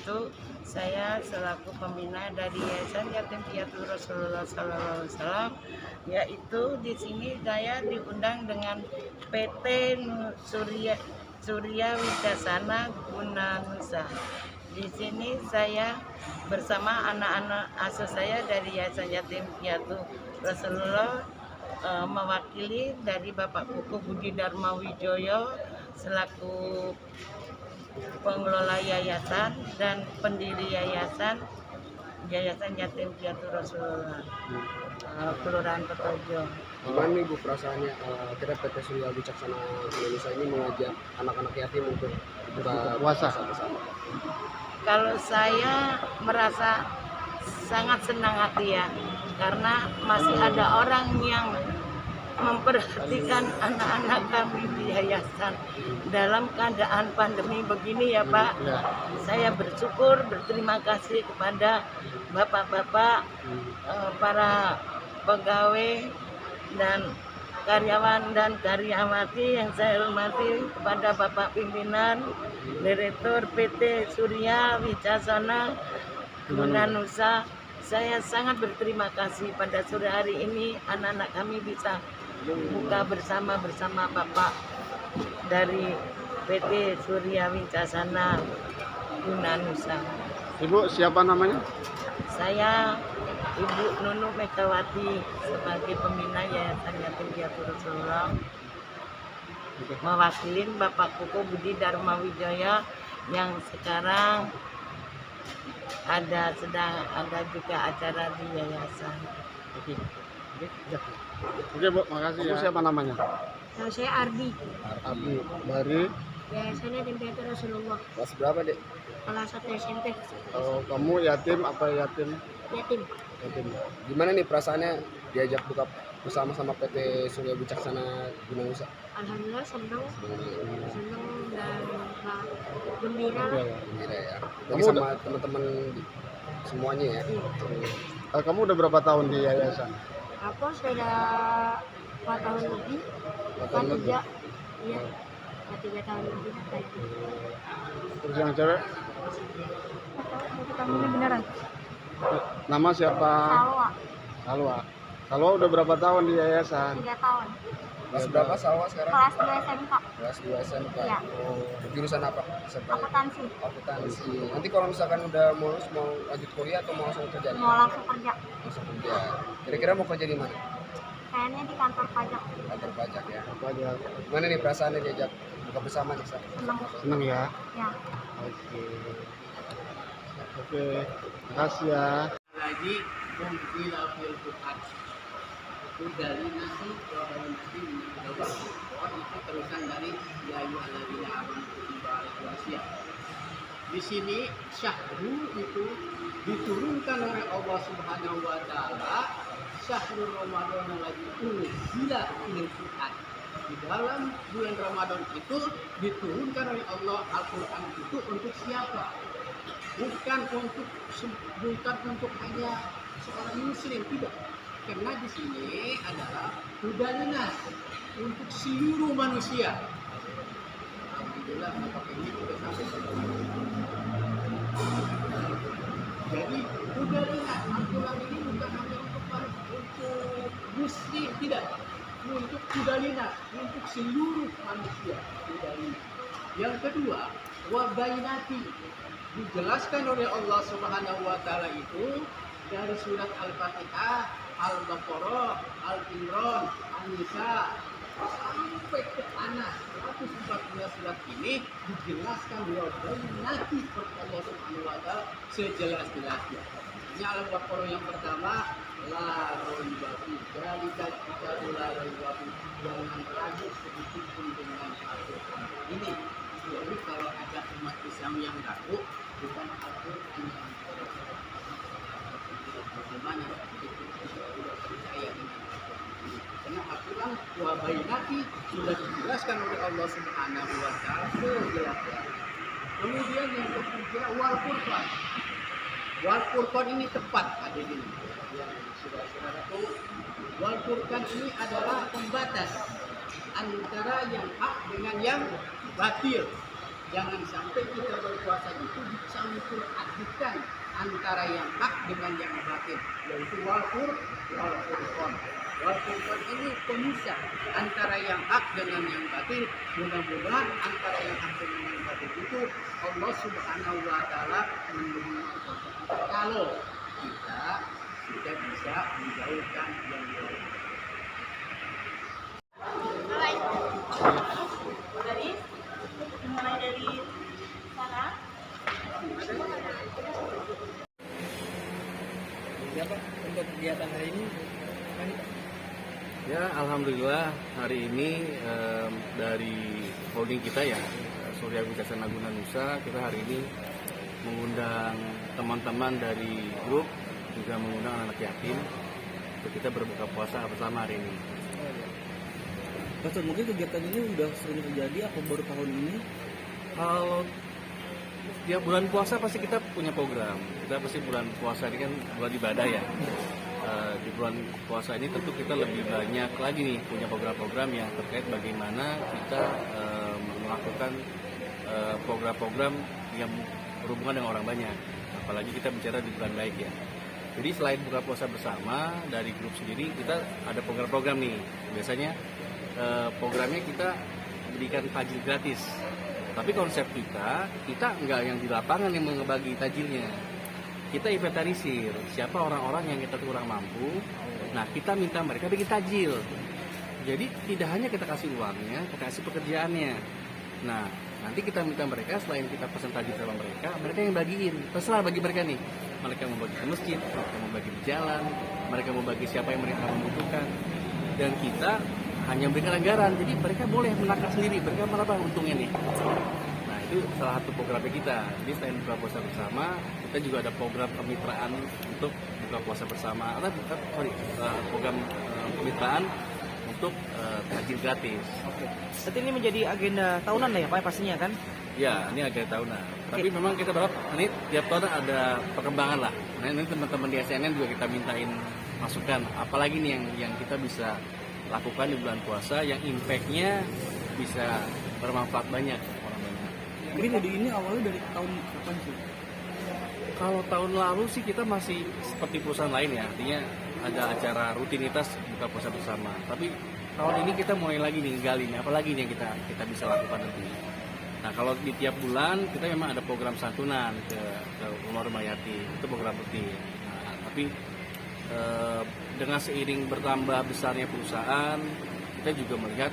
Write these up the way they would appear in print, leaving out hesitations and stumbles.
yaitu saya selaku pembina dari Yayasan Yatim Piatu Rasulullah SAW, yaitu di sini saya diundang dengan PT Surya Wicasana Gunanusa. Di sini saya bersama anak-anak asuh saya dari Yayasan Yatim Piatu Rasulullah, mewakili dari Bapak Kuku Budi Dharma Wijoyo selaku pengelola yayasan dan pendiri Yayasan Yatim Piatu Rasulullah, Kelurahan Petojo. Gimana nih Bu perasaannya kita PT Surya Wicaksana Indonesia ini mengajak anak-anak yatim untuk buka puasa bersama? Kalau saya merasa sangat senang hati ya, karena masih ada orang yang memperhatikan anak-anak kami di yayasan dalam keadaan pandemi begini ya Pak. Saya bersyukur, berterima kasih kepada bapak-bapak, para pegawai dan karyawan dan karyawati yang saya hormati, kepada Bapak Pimpinan Direktur PT Surya Wicasana Gunanusa. Saya sangat berterima kasih pada sore hari ini anak-anak kami bisa buka bersama Bapak dari PT Surya Wicasana Gunanusa. Ibu siapa namanya? Saya Ibu Nunu Megawati sebagai pembina Yayasan Yatim Piatu Rasulullah, mewakili Bapak Kuku Budi Dharma Wijoyo yang sekarang sedang ada juga acara di yayasan. Oke Bu, makasih ya. Siapa namanya? Nama saya Ardi. Abi dari Yayasan Yatim Piatu Rasulullah. Kelas berapa Dek? Kelas 1 SMP. kamu yatim apa yatim? Yatim. Yatim. Gimana nih perasaannya diajak buka bersama-sama PT Surya Wicaksana Gunanusa? Alhamdulillah senang dan gembira. Gembira ya. Kamu Lagi sama teman-teman semuanya ya. Kamu udah berapa tahun di yayasan? Aku sudah 4 tahun lebih. Kan 3. Iya. 3 tahun lebih kayak gitu. Terus yang cewek? Kamu ini beneran? Nama siapa? Salwa. Salwa. Salwa udah berapa tahun di yayasan? 3 tahun. Kelas berapa Salwa sekarang? Kelas 2 SMK. Kelas 2 SMK. Iya. Oh, jurusan apa? Akuntansi. Akuntansi. Nanti kalau misalkan udah lulus mau lanjut kuliah atau mau langsung kerja? Mau langsung kerja. Langsung kerja. Kira-kira mau kerja di mana? Kayaknya di kantor pajak. Kantor pajak ya. Apa aja? Mana nih perasaannya diajak buka bersama nih? Senang. Seneng ya? Ya. Oke, makasih ya. Lagi kumpila fil Quran itu dari nasi ke nasi itu terusan dari ya ayyuhalladzina amanu kutiba alaikum asyiyah. Di sini syahru itu diturunkan oleh Allah Subhanahu wa taala, syahrul Ramadan alladzi unzila fil Quran. Di dalam bulan Ramadan itu diturunkan oleh Allah Al-Qur'an itu untuk siapa? Bukan untuk hanya seorang muslim, tidak. Karena di sini adalah hudalinas untuk seluruh manusia. Alhamdulillah, apakah ini kita sampai. Jadi hudalinas Al-Quran ini bukan hanya untuk muslim, tidak. Untuk hudalinas, untuk seluruh manusia. Hudalinas. Yang kedua, wabainati dijelaskan oleh Allah Subhanahu wa taala itu dari surat Al-Fatihah, Al-Baqarah, Al-Imran, An-Nisa sampai ke Anas 114 surat ini dijelaskan wabainati oleh Allah Subhanahu wa taala sejelas-jelasnya. Ini Al-Baqarah yang pertama, la raiba fi dzalika kitabul la raiba fi, jangan ragu sedikit pun dengan Al-Qur'an ini. Jadi kalau ada umat Islam yang ragu, bukan Al-Qur'an yang bagaimana itu tidak percaya dengan Al-Qur'an. Karena Al-Qur'an wa bainati sudah dijelaskan oleh Allah Subhanahu wa taala sejelas-jelasnya. Kemudian yang ketiga wal Qur'an. Wal Qur'an ini tepat ada di sini. Yang saudara-saudara tahu, wal Qur'an ini adalah pembatas antara yang hak dengan yang batil. Jangan sampai kita berpuasa itu dicampur adukan antara yang hak dengan yang batil, yaitu wal furqan. Wal furqan ini pemisah antara yang hak dengan yang batil. Mudah-mudahan antara yang hak dengan yang batil itu Allah Subhanahu wa taala melindungi kita kalau kita sudah bisa menjauhkan yang buruk. Mulai dari sana. Ya Pak, untuk kegiatan hari ini Ya, alhamdulillah hari ini dari holding kita ya, Surya Wicaksono Guna Nusa, kita hari ini mengundang teman-teman dari grup, juga mengundang anak yatim untuk kita berbuka puasa bersama hari ini. Mas, mungkin kegiatan ini udah sering terjadi apa baru tahun ini? Kalau tiap bulan puasa pasti kita punya program. Kita pasti bulan puasa ini kan bulan ibadah ya. Di bulan puasa ini tentu kita lebih banyak lagi nih punya program-program yang terkait bagaimana kita melakukan program-program yang berhubungan dengan orang banyak. Apalagi kita bicara di bulan baik ya. Jadi selain buka puasa bersama dari grup sendiri, kita ada program-program nih. Biasanya programnya kita berikan tajil gratis. Tapi konsep kita nggak yang di lapangan yang mengebagi tajilnya. Kita inventarisir siapa orang-orang yang kita kurang mampu. Nah, kita minta mereka bikin tajil. Jadi tidak hanya kita kasih uangnya, kita kasih pekerjaannya. Nah, nanti kita minta mereka selain kita pesan tajil sama mereka yang bagiin. Terserah bagi mereka nih. Mereka mau bagi ke masjid, mereka mau bagi di jalan, mereka mau bagi siapa yang mereka membutuhkan. Dan kita hanya memberikan anggaran, jadi mereka boleh menakar sendiri, mereka meraba untungnya nih. Nah, itu salah satu programnya kita. Jadi selain buka puasa bersama, kita juga ada program kemitraan untuk buka puasa bersama. Program kemitraan untuk tajil gratis. Oke. Berarti ini menjadi agenda tahunan lah ya Pak pastinya kan? Ya, ini agenda tahunan. Tapi memang kita berharap ini tiap tahun ada perkembangan lah. Nah, ini teman-teman di SNN juga kita mintain masukan. Apalagi nih yang kita bisa lakukan di bulan puasa yang impact-nya bisa bermanfaat banyak orang banyak. Jadi ide ini awalnya dari tahun kapan sih? Kalau tahun lalu sih kita masih seperti perusahaan lain ya, artinya ada acara rutinitas buka puasa bersama. Tapi tahun ini kita mulai lagi nih gali nih, apalagi nih yang kita bisa lakukan nanti. Nah, kalau di tiap bulan kita memang ada program santunan ke rumah yatim, itu program rutin. Nah, tapi dengan seiring bertambah besarnya perusahaan, kita juga melihat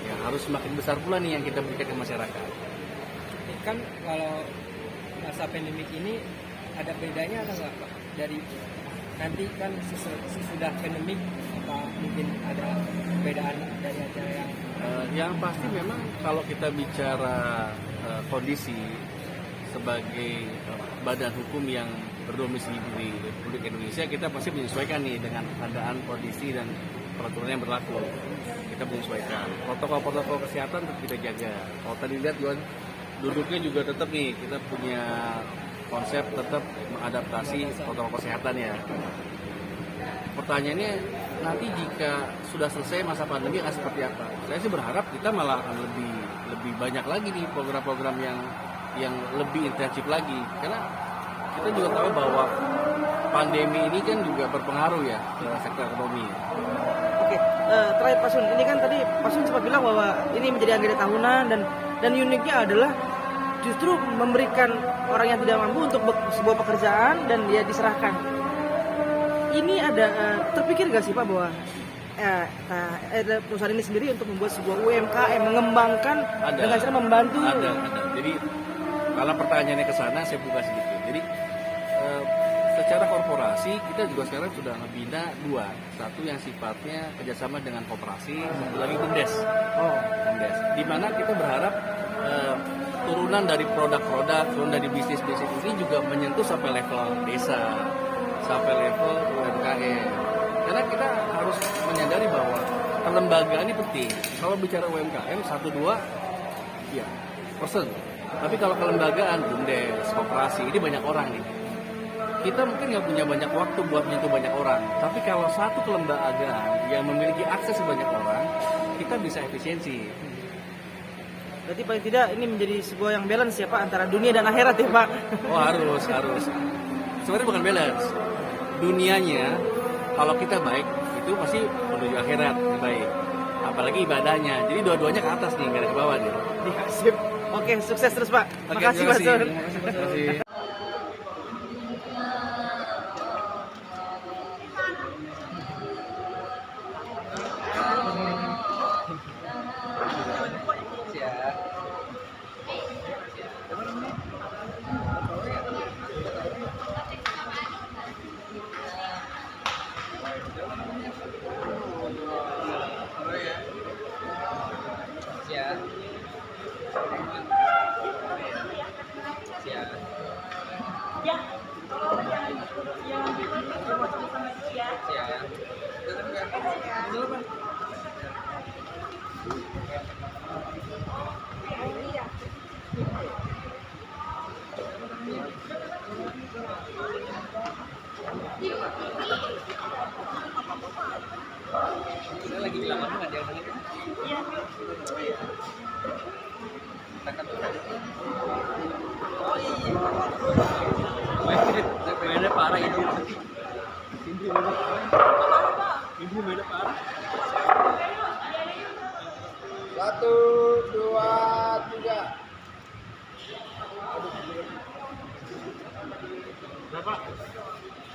ya harus semakin besar pula nih yang kita berikan ke masyarakat. Kan kalau masa pandemik ini ada bedanya atau enggak Pak? Dari nanti kan sesudah pandemik apa mungkin ada perbedaan dari acara yang pasti memang kalau kita bicara kondisi sebagai badan hukum yang berdomisili di Republik Indonesia, kita pasti menyesuaikan nih dengan keadaan kondisi dan peraturan yang berlaku. Kita menyesuaikan protokol kesehatan tetap kita jaga. Kalau tadi lihat duduknya juga tetap nih kita punya konsep tetap mengadaptasi protokol kesehatan ya. Pertanyaannya nanti jika sudah selesai masa pandemi akan seperti apa? Saya sih berharap kita malah akan lebih banyak lagi nih program-program yang lebih intensif lagi, karena kita juga tahu bahwa pandemi ini kan juga berpengaruh ya ke sektor ekonomi. Oke, terakhir Pak Sun, ini kan tadi Pak Sun sempat bilang bahwa ini menjadi agenda tahunan dan uniknya adalah justru memberikan orang yang tidak mampu untuk sebuah pekerjaan dan dia diserahkan. Ini ada terpikir nggak sih Pak bahwa perusahaan ini sendiri untuk membuat sebuah UMKM mengembangkan dengan cara membantu? Ada. Jadi kalau pertanyaannya ke sana saya buka sedikit. Jadi secara korporasi kita juga sekarang sudah membina dua, satu yang sifatnya kerjasama dengan koperasi, satu lagi BUMDes. BUMDes. Di mana kita berharap turunan dari produk-produk, turunan dari bisnis ini juga menyentuh sampai level desa, sampai level UMKM. Karena kita harus menyadari bahwa kelembagaan ini penting. Kalau bicara UMKM 1-2 ya persen. Tapi kalau kelembagaan, BUMDes, koperasi, ini banyak orang nih. Kita mungkin nggak punya banyak waktu buat menyentuh banyak orang. Tapi kalau satu kelembagaan yang memiliki akses sebanyak orang, kita bisa efisiensi. Berarti paling tidak ini menjadi sebuah yang balance ya Pak antara dunia dan akhirat ya Pak. Oh harus. Sebenarnya bukan balance. Dunianya kalau kita baik itu pasti menuju akhirat yang baik. Apalagi ibadahnya. Jadi dua-duanya ke atas nih, nggak ada ke bawah nih. Iya, sip. Oke, sukses terus Pak. Oke, Makasih Pak Sun. Terima kasih. Mainnya parah ini. Ini mainnya parah. 1, 2, 3. Berapa?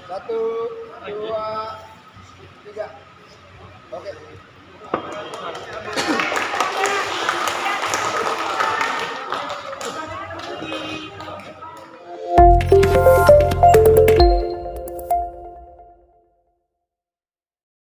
1, 2,